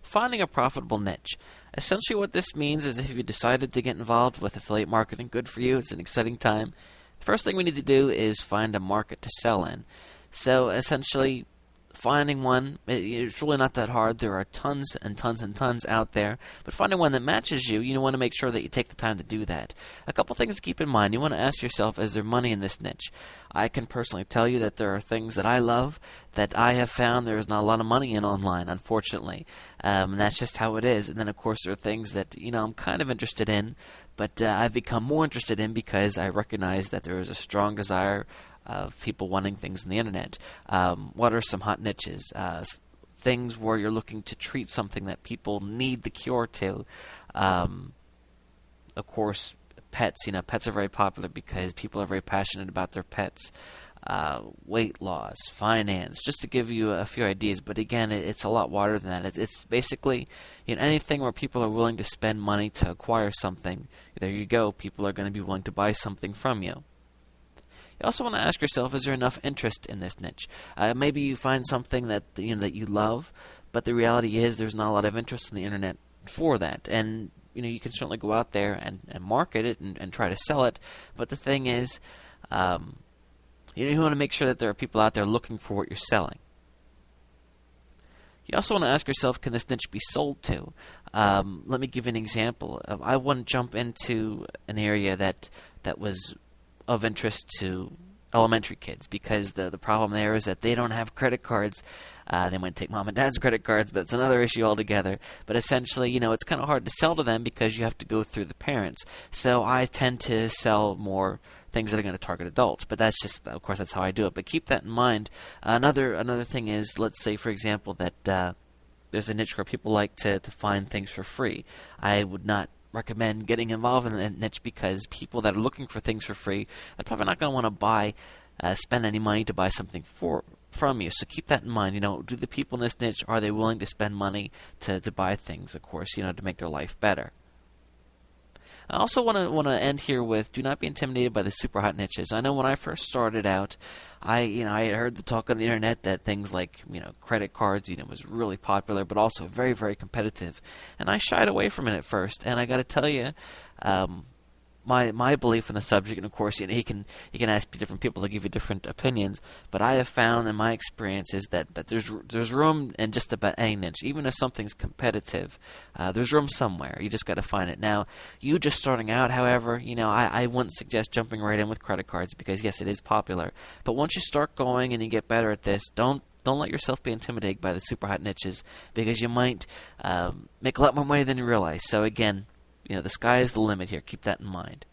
finding a profitable niche. Essentially what this means is if you decided to get involved with affiliate marketing, good for you, it's an exciting time. The first thing we need to do is find a market to sell in. So essentially, finding one, it's really not that hard. There are tons and tons and tons out there. But finding one that matches you, you want to make sure that you take the time to do that. A couple things to keep in mind. You want to ask yourself, is there money in this niche? I can personally tell you that there are things that I love that I have found there is not a lot of money in online, unfortunately. And that's just how it is. And then, of course, there are things that, I'm kind of interested in, but I've become more interested in because I recognize that there is a strong desire of people wanting things on the internet. What are some hot niches? Things where you're looking to treat something that people need the cure to. Of course, pets. Pets are very popular because people are very passionate about their pets. Weight loss, finance, just to give you a few ideas. But again, it's a lot wider than that. It's basically anything where people are willing to spend money to acquire something. There you go. People are going to be willing to buy something from you. You also want to ask yourself, is there enough interest in this niche? Maybe you find something that that you love, but the reality is there's not a lot of interest in the internet for that. And you can certainly go out there and market it and try to sell it. But the thing is, you want to make sure that there are people out there looking for what you're selling. You also want to ask yourself, can this niche be sold to? Let me give you an example. I wouldn't jump into an area that was of interest to elementary kids because the problem there is that they don't have credit cards. They might take mom and dad's credit cards, but it's another issue altogether. But essentially, it's kind of hard to sell to them because you have to go through the parents. So I tend to sell more things that are going to target adults. But that's just, of course, that's how I do it. But keep that in mind. Another thing is, let's say, for example, that there's a niche where people like to find things for free. I would not recommend getting involved in that niche because people that are looking for things for free, they're probably not going to want to spend any money to buy something from you. So keep that in mind. Do the people in this niche, are they willing to spend money to buy things, of course, to make their life better? I also want to end here with, do not be intimidated by the super hot niches. I know when I first started out, I had heard the talk on the internet that things like credit cards was really popular, but also very, very competitive, and I shied away from it at first. And I got to tell you, my belief in the subject, and of course you can ask different people to give you different opinions, but I have found in my experience is that there's room in just about any niche. Even if something's competitive, there's room somewhere. You just got to find it. Now, you just starting out, however, I wouldn't suggest jumping right in with credit cards because yes, it is popular. But once you start going and you get better at this, don't let yourself be intimidated by the super hot niches because you might make a lot more money than you realize. So again, the sky is the limit here. Keep that in mind.